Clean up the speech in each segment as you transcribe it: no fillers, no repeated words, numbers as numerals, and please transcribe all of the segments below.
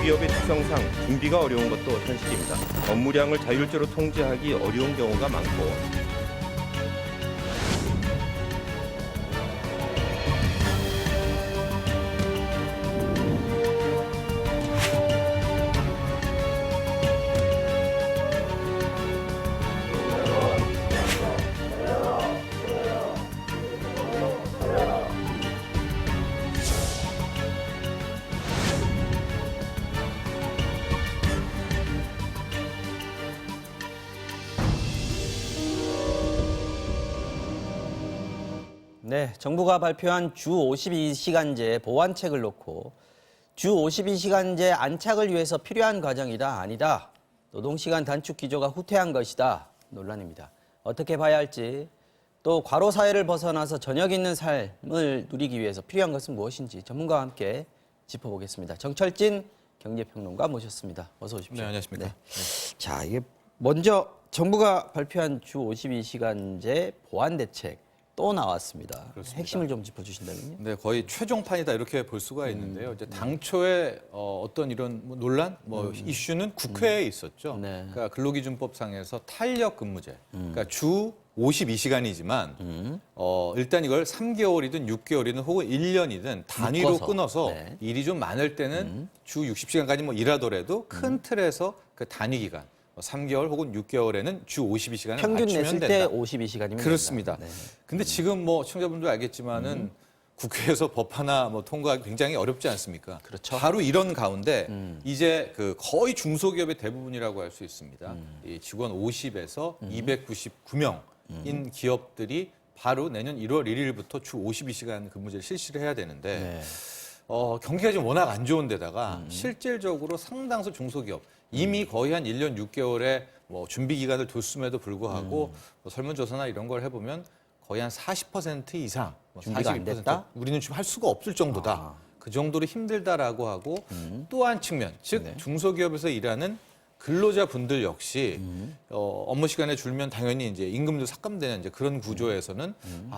대기업의 특성상 준비가 어려운 것도 현실입니다. 업무량을 자율적으로 통제하기 어려운 경우가 많고 네, 정부가 발표한 주 52시간제 보완책을 놓고 주 52시간제 안착을 위해서 필요한 과정이다, 아니다. 노동시간 단축 기조가 후퇴한 것이다. 논란입니다. 어떻게 봐야 할지, 또 과로 사회를 벗어나서 저녁 있는 삶을 누리기 위해서 필요한 것은 무엇인지 전문가와 함께 짚어보겠습니다. 정철진 경제평론가 모셨습니다. 어서 오십시오. 네, 안녕하십니까. 네. 자, 이게 먼저 정부가 발표한 주 52시간제 보완 대책 또 나왔습니다. 그렇습니다. 핵심을 좀 짚어주신다면요. 네, 거의 최종판이다 이렇게 볼 수가 있는데요. 이제 당초에 어떤 이런 논란, 이슈는 국회에 있었죠. 네. 그러니까 근로기준법상에서 탄력 근무제, 그러니까 주 52시간이지만 일단 이걸 3개월이든 6개월이든 혹은 1년이든 단위로 묶어서. 끊어서 네. 일이 좀 많을 때는 주 60시간까지 뭐 일하더라도 큰 틀에서 그 단위 기간 3개월 혹은 6개월에는 주 52시간을 평균 맞추면 냈을 된다. 때 52시간이면 그렇습니다. 된다. 네. 근데 지금 뭐 시청자분도 알겠지만은 국회에서 법 하나 뭐 통과하기 굉장히 어렵지 않습니까? 그렇죠. 바로 이런 가운데 이제 그 거의 중소기업의 대부분이라고 할 수 있습니다. 이 직원 50에서 299명인 기업들이 바로 내년 1월 1일부터 주 52시간 근무제를 실시를 해야 되는데 네. 경기가 지금 워낙 안 좋은 데다가 실질적으로 상당수 중소기업 이미 거의 한 1년 6개월의 뭐 준비 기간을 뒀음에도 불구하고 뭐 설문조사나 이런 걸 해보면 거의 한 40% 이상, 준비가 안 됐다? 우리는 지금 할 수가 없을 정도다. 그 정도로 힘들다라고 하고 또 한 측면, 즉 네. 중소기업에서 일하는 근로자분들 역시 업무 시간에 줄면 당연히 이제 임금도 삭감되는 이제 그런 구조에서는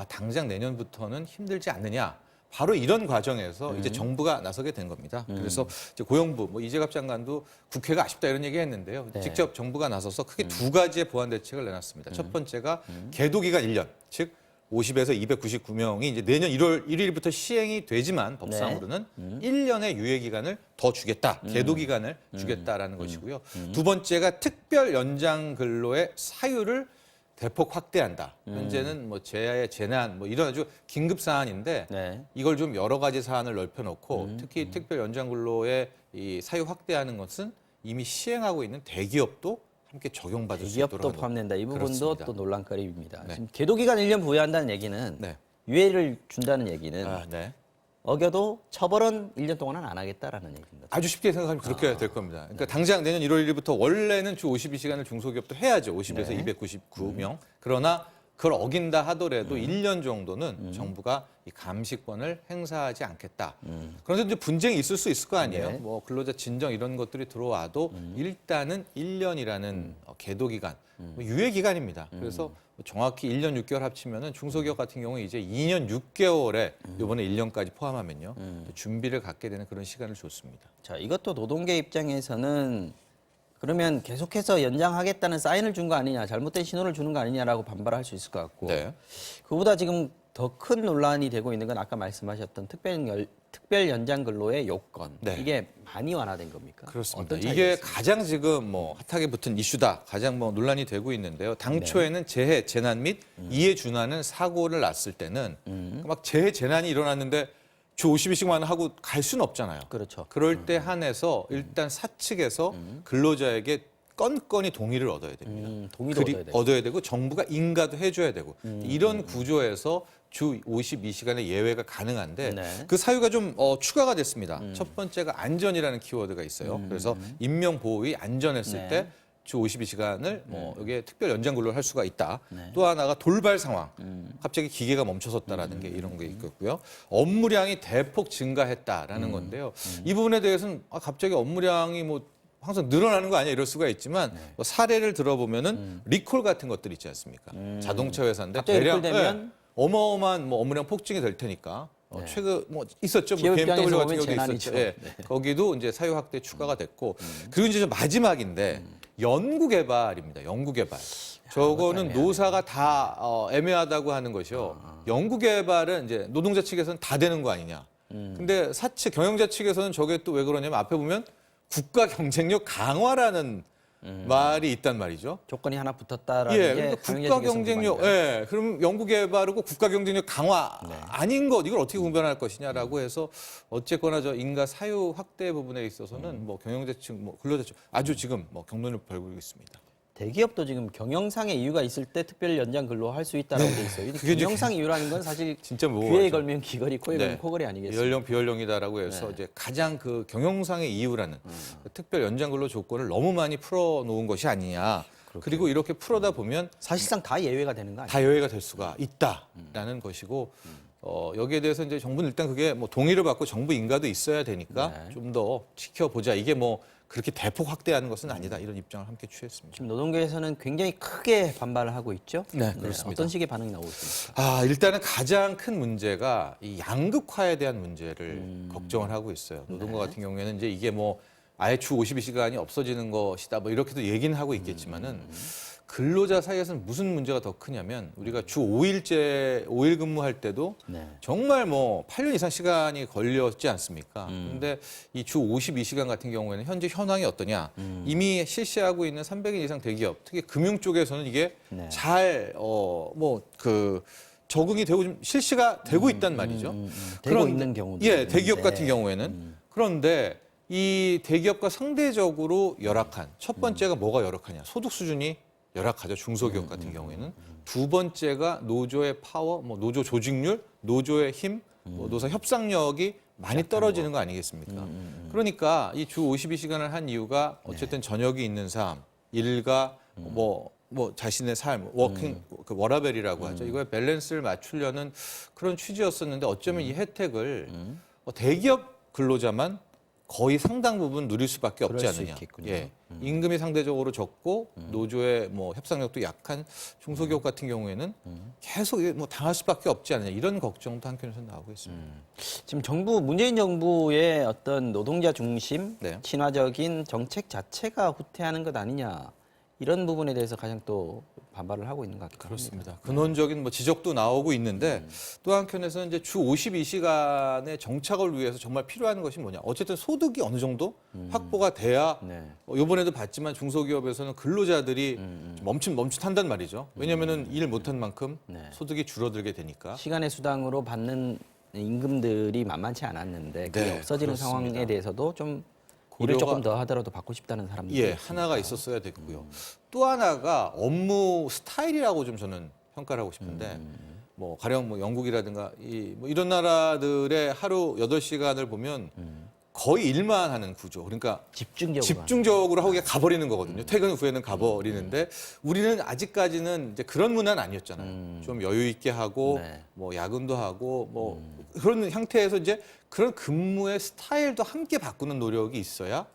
당장 내년부터는 힘들지 않느냐. 바로 이런 과정에서 이제 정부가 나서게 된 겁니다. 그래서 이제 고용부, 뭐 이재갑 장관도 국회가 아쉽다 이런 얘기 했는데요. 네. 직접 정부가 나서서 크게 두 가지의 보완 대책을 내놨습니다. 첫 번째가 계도 기간 1년, 즉 50에서 299명이 이제 내년 1월 1일부터 시행이 되지만 법상으로는 1년의 유예 기간을 더 주겠다. 계도 기간을 주겠다라는 것이고요. 두 번째가 특별 연장 근로의 사유를 대폭 확대한다. 현재는 뭐 재난 뭐 이런 아주 긴급 사안인데 네. 이걸 좀 여러 가지 사안을 넓혀놓고 특히 특별 연장 근로의 이 사유 확대하는 것은 이미 시행하고 있는 대기업도 함께 적용받을 수 있도록 기업도 하는 포함된다. 이 부분도 그렇습니다. 또 논란거리입니다. 네. 지금 계도기간 1년 부여한다는 얘기는 네. 유예를 준다는 얘기는 네. 어겨도 처벌은 1년 동안은 안 하겠다라는 얘기입니다. 아주 쉽게 생각하면 그렇게 될 겁니다. 그러니까 당장 내년 1월 1일부터 원래는 주 52시간을 중소기업도 해야죠. 50에서 네. 299명. 그러나 그걸 어긴다 하더라도 1년 정도는 정부가 이 감시권을 행사하지 않겠다. 그런데 이제 분쟁이 있을 수 있을 거 아니에요. 네. 뭐 근로자 진정 이런 것들이 들어와도 일단은 1년이라는 계도 기간, 뭐 유예 기간입니다. 그래서 정확히 1년 6개월 합치면은 중소기업 같은 경우는 이제 2년 6개월에 이번에 1년까지 포함하면요. 준비를 갖게 되는 그런 시간을 줬습니다. 자, 이것도 노동계 입장에서는 그러면 계속해서 연장하겠다는 사인을 준 거 아니냐, 잘못된 신호를 주는 거 아니냐라고 반발할 수 있을 것 같고 네. 그보다 지금 더 큰 논란이 되고 있는 건 아까 말씀하셨던 특별 연장 근로의 요건. 네. 이게 많이 완화된 겁니까? 그렇습니다. 어떤 차이가 이게 있습니까? 가장 지금 뭐 핫하게 붙은 이슈다. 가장 뭐 논란이 되고 있는데요. 당초에는 재해, 재난 및 이에 준하는 사고를 났을 때는 막 재해, 재난이 일어났는데 주 52시간 하고 갈 수는 없잖아요. 그렇죠. 그럴 때 한해서 일단 사측에서 근로자에게 건건이 동의를 얻어야 됩니다. 동의도 얻어야 되고. 되고 정부가 인가도 해줘야 되고 이런 구조에서 주 52시간의 예외가 가능한데 네. 그 사유가 좀 추가가 됐습니다. 첫 번째가 안전이라는 키워드가 있어요. 그래서 인명보호의 안전했을 네. 때 주 52시간을 뭐 여기에 특별 연장 근로를 할 수가 있다. 네. 또 하나가 돌발 상황. 갑자기 기계가 멈춰섰다라는 게 이런 게 있고요. 업무량이 대폭 증가했다라는 건데요. 이 부분에 대해서는 갑자기 업무량이 뭐 항상 늘어나는 거 아니야 이럴 수가 있지만 뭐 사례를 들어보면은 리콜 같은 것들 있지 않습니까? 자동차 회사인데 갑자기 대량 리콜되면? 어마어마한 뭐 업무량 폭증이 될 테니까 최근 뭐 있었죠. 뭐 기업입장에서 BMW 같은 보면 경우도 재난이죠. 있었죠. 예. 거기도 이제 사유 확대 추가가 됐고 그리고 이제 좀 마지막인데 연구 개발입니다. 연구 개발. 저거는 노사가 다 애매하다고 하는 것이요. 연구 개발은 이제 노동자 측에서는 다 되는 거 아니냐. 근데 사측 경영자 측에서는 저게 또 왜 그러냐면 앞에 보면 국가 경쟁력 강화라는 말이 있단 말이죠. 조건이 하나 붙었다라는 예, 게 그러니까 경영자 국가 측에서 경쟁력, 문제인가요? 예, 그럼 연구 개발하고 국가 경쟁력 강화 아닌 것 이걸 어떻게 구별할 것이냐라고 해서 어쨌거나 저 인가 사유 확대 부분에 있어서는 뭐 경영자 측, 뭐 근로자 측 아주 지금 뭐 경론을 벌이고 있습니다. 대기업도 지금 경영상의 이유가 있을 때 특별 연장 근로할 수 있다라고 돼 있어요. 그게 이제 경영상 이유라는 건 사실 진짜 귀에 모호하죠. 걸면 귀걸이, 코에 걸면 네. 코걸이 아니겠어요? 연령 비연령이다라고 해서 이제 가장 그 경영상의 이유라는 특별 연장 근로 조건을 너무 많이 풀어놓은 것이 아니냐. 그리고 이렇게 풀어다 보면 사실상 다 예외가 되는 거 아니에요? 다 여의가 될 수가 있다라는 것이고 여기에 대해서 이제 정부는 일단 그게 뭐 동의를 받고 정부 인가도 있어야 되니까 좀 더 지켜보자. 이게 뭐 그렇게 대폭 확대하는 것은 아니다. 이런 입장을 함께 취했습니다. 지금 노동계에서는 굉장히 크게 반발을 하고 있죠. 네, 그렇습니다. 어떤 식의 반응이 나오고 있습니까? 일단은 가장 큰 문제가 이 양극화에 대한 문제를 걱정을 하고 있어요. 노동과 같은 경우에는 이제 이게 뭐 아예 주 52시간이 없어지는 것이다. 뭐 이렇게도 얘기는 하고 있겠지만은 근로자 사이에서는 무슨 문제가 더 크냐면 우리가 주 5일 근무할 때도 네. 정말 뭐 8년 이상 시간이 걸렸지 않습니까? 근데 이 주 52시간 같은 경우에는 현재 현황이 어떠냐? 이미 실시하고 있는 300인 이상 대기업, 특히 금융 쪽에서는 이게 네. 잘 적응이 되고 좀 실시가 되고 있단 말이죠. 되고 있는 경우도 예, 대기업 있는데. 같은 경우에는 그런데 이 대기업과 상대적으로 열악한 첫 번째가 뭐가 열악하냐? 소득 수준이 열악하죠. 중소기업 같은 경우에는 두 번째가 노조의 파워, 뭐 노조 조직률, 노조의 힘, 뭐 노사 협상력이 많이 떨어지는 거 아니겠습니까? 그러니까 이 주 52시간을 한 이유가 어쨌든 저녁이 있는 삶, 일과 뭐 자신의 삶, 워킹 그 워라벨이라고 하죠. 이거에 밸런스를 맞추려는 그런 취지였었는데 어쩌면 이 혜택을 대기업 근로자만 거의 상당 부분 누릴 수밖에 없지 그럴 수 않느냐. 있겠군요. 예. 임금이 상대적으로 적고 노조의 뭐 협상력도 약한 중소기업 같은 경우에는 계속 뭐 당할 수밖에 없지 않느냐. 이런 걱정도 한편에서 나오고 있습니다. 지금 문재인 정부의 어떤 노동자 중심, 네. 친화적인 정책 자체가 후퇴하는 것 아니냐. 이런 부분에 대해서 가장 또 반발을 하고 있는 것 같기도 합니다. 그렇습니다. 근원적인 뭐 지적도 나오고 있는데 또 한편에서는 이제 주 52시간의 정착을 위해서 정말 필요한 것이 뭐냐. 어쨌든 소득이 어느 정도 확보가 돼야 네. 이번에도 봤지만 중소기업에서는 근로자들이 멈칫한단 말이죠. 왜냐하면은 일 못한 만큼 네. 소득이 줄어들게 되니까. 시간의 수당으로 받는 임금들이 만만치 않았는데 그게 네, 없어지는 그렇습니다. 상황에 대해서도 좀 일을 고려가- 조금 더 하더라도 받고 싶다는 사람들이 예, 있습니다. 하나가 있었어야 됐고요. 또 하나가 업무 스타일이라고 좀 저는 평가를 하고 싶은데 뭐 가령 뭐 영국이라든가 뭐 이런 나라들의 하루 8시간을 보면 거의 일만 하는 구조. 그러니까 집중적으로 하고 그냥 가버리는 거거든요. 퇴근 후에는 가버리는데 우리는 아직까지는 이제 그런 문화는 아니었잖아요. 좀 여유 있게 하고 네. 뭐 야근도 하고 뭐 그런 형태에서 이제 그런 근무의 스타일도 함께 바꾸는 노력이 있어야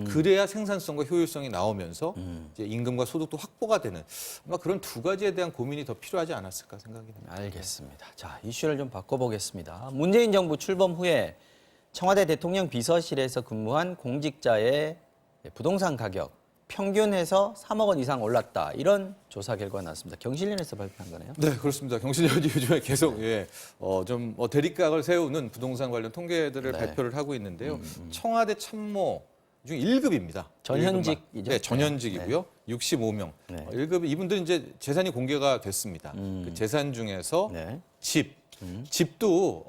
그래야 생산성과 효율성이 나오면서 이제 임금과 소득도 확보가 되는 아마 그런 두 가지에 대한 고민이 더 필요하지 않았을까 생각이 듭니다. 알겠습니다. 자, 이슈를 좀 바꿔보겠습니다. 문재인 정부 출범 후에 청와대 대통령 비서실에서 근무한 공직자의 부동산 가격 평균해서 3억 원 이상 올랐다. 이런 조사 결과가 나왔습니다. 경실련에서 발표한 거네요. 네, 그렇습니다. 경실련이 요즘에 계속 대립각을 세우는 부동산 관련 통계들을 네. 발표를 하고 있는데요. 청와대 참모 중 1급입니다. 전현직이죠? 네, 전현직이고요. 65명. 네. 1급 이분들은 이제 재산이 공개가 됐습니다. 그 재산 중에서 네. 집도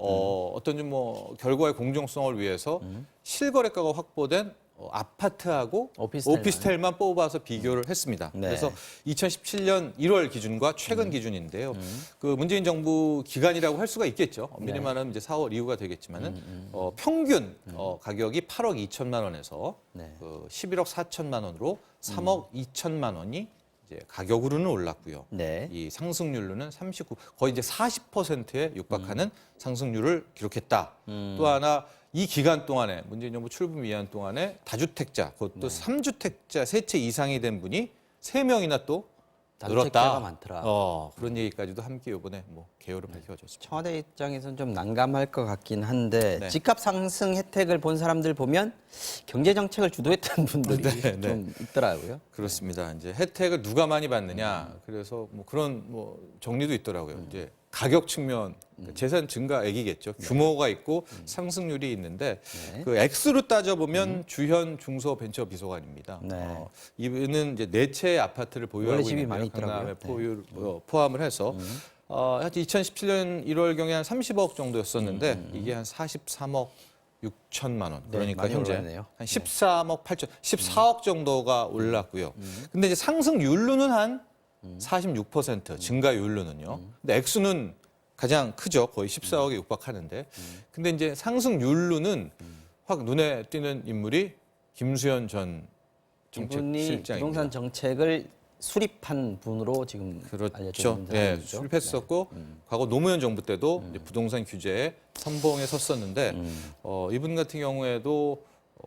어떤 좀 뭐 결과의 공정성을 위해서 실거래가가 확보된 아파트하고 오피스텔만 뽑아서 비교를 했습니다. 네. 그래서 2017년 1월 기준과 최근 기준인데요. 그 문재인 정부 기간이라고 할 수가 있겠죠. 엄밀히 말하면 이제 4월 이후가 되겠지만은 평균 가격이 8억 2천만 원에서 네. 11억 4천만 원으로 3억 2천만 원이 이제 가격으로는 올랐고요. 네. 이 상승률로는 거의 이제 40%에 육박하는 상승률을 기록했다. 또 하나 이 기간 동안에 문재인 정부 출범 기간 동안에 다주택자, 그것도 3주택자 세 채 이상이 된 분이 3명이나 또 단색자가 많더라. 그런 얘기까지도 함께 이번에 뭐 개요를 밝혀졌습니다. 청와대 입장에서는 좀 난감할 것 같긴 한데 네. 집값 상승 혜택을 본 사람들 보면 경제 정책을 주도했던 분들이 네, 좀 있더라고요. 그렇습니다. 이제 혜택을 누가 많이 받느냐. 그래서 뭐 그런 뭐 정리도 있더라고요. 이제 가격 측면 재산 증가액이겠죠. 규모가 있고 상승률이 있는데 네. 그 액수로 따져보면 주현 중소 벤처 비서관입니다. 네. 이분은 이제 네 채의 아파트를 보유하고 원래 집이 있는데요. 많이 있더라고요. 강남에 포함을 해서 하여튼 2017년 1월경에 한 30억 정도였었는데 이게 한 43억 6천만 원. 네, 그러니까 많이 현재 올랐네요. 한 13억 8천, 14억 정도가 올랐고요. 근데 이제 상승률로는 한 46% 증가율로는요. 근데 액수는 가장 크죠. 거의 14억에 육박하는데. 근데 이제 상승률로는 확 눈에 띄는 인물이 김수현 전 이분이 정책실장입니다. 부동산 정책을 수립한 분으로 지금 알려져 그렇죠. 있는 네, 상황이죠. 수립했었고 과거 노무현 정부 때도 이제 부동산 규제에 선봉에 섰었는데 이분 같은 경우에도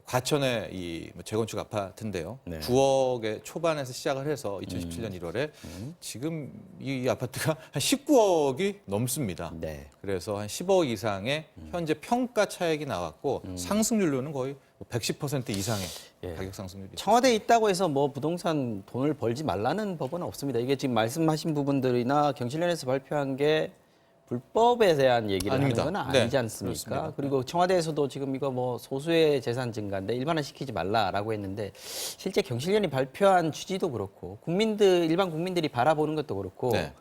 과천의 이 재건축 아파트인데요. 네. 9억의 초반에서 시작을 해서 2017년 1월에 지금 이 아파트가 한 19억이 넘습니다. 네. 그래서 한 10억 이상의 현재 평가 차익이 나왔고 상승률로는 거의 110% 이상의 예. 가격 상승률이 청와대에 있다고 해서 뭐 부동산 돈을 벌지 말라는 법은 없습니다. 이게 지금 말씀하신 부분들이나 경실련에서 발표한 게 불법에 대한 얘기를 아닙니다. 하는 건 네, 아니지 않습니까? 그렇습니다. 그리고 청와대에서도 지금 이거 뭐 소수의 재산 증가인데 일반화시키지 말라라고 했는데 실제 경실련이 발표한 취지도 그렇고 일반 국민들이 바라보는 것도 그렇고 네.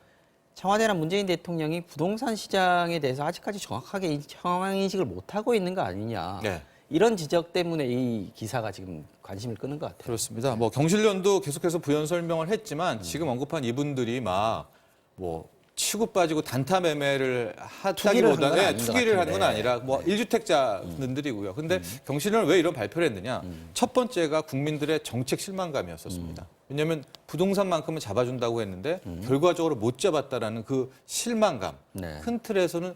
청와대나 문재인 대통령이 부동산 시장에 대해서 아직까지 정확하게 상황 인식을 못 하고 있는 거 아니냐. 네. 이런 지적 때문에 이 기사가 지금 관심을 끄는 것 같아요. 그렇습니다. 뭐 경실련도 계속해서 부연 설명을 했지만 지금 언급한 이분들이 막 뭐 치고 빠지고 단타 매매를 투기를 한 건 하다기보다는 아닌 것 투기를 한 건 같은데. 아니라 뭐 일주택자분들이고요. 근데 경실련은 왜 이런 발표를 했느냐? 첫 번째가 국민들의 정책 실망감이었었습니다. 왜냐하면 부동산만큼은 잡아준다고 했는데 결과적으로 못 잡았다라는 그 실망감. 네. 큰 틀에서는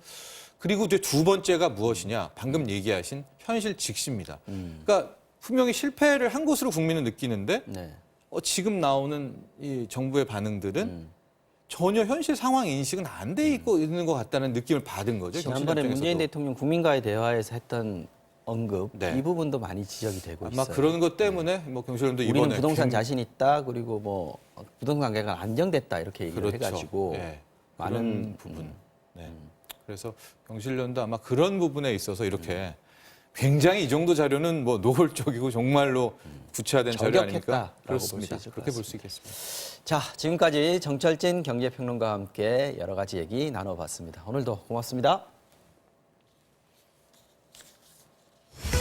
그리고 이제 두 번째가 무엇이냐? 방금 얘기하신 현실 직시입니다. 그러니까 분명히 실패를 한 것으로 국민은 느끼는데 네. 지금 나오는 이 정부의 반응들은 전혀 현실 상황 인식은 안 돼 있고 있는 것 같다는 느낌을 받은 거죠. 지난번에 경실련 문재인 입장에서도. 대통령 국민과의 대화에서 했던 언급 네. 이 부분도 많이 지적이 되고 아마 있어요. 그런 것 때문에 뭐 경실련도 우리는 이번에 부동산 자신 있다 그리고 뭐 부동산 가격가 안정됐다 이렇게 얘기를 그렇죠. 해가지고 네. 많은 그런 부분. 네. 그래서 경실련도 아마 그런 부분에 있어서 이렇게 굉장히 이 정도 자료는 뭐 노골적이고 정말로 구체화된 자료 아닙니까? 저격했다라고 그렇습니다. 볼수 있을 것 그렇게 볼 수 있겠습니다. 자, 지금까지 정철진 경제평론가와 함께 여러 가지 얘기 나눠봤습니다. 오늘도 고맙습니다.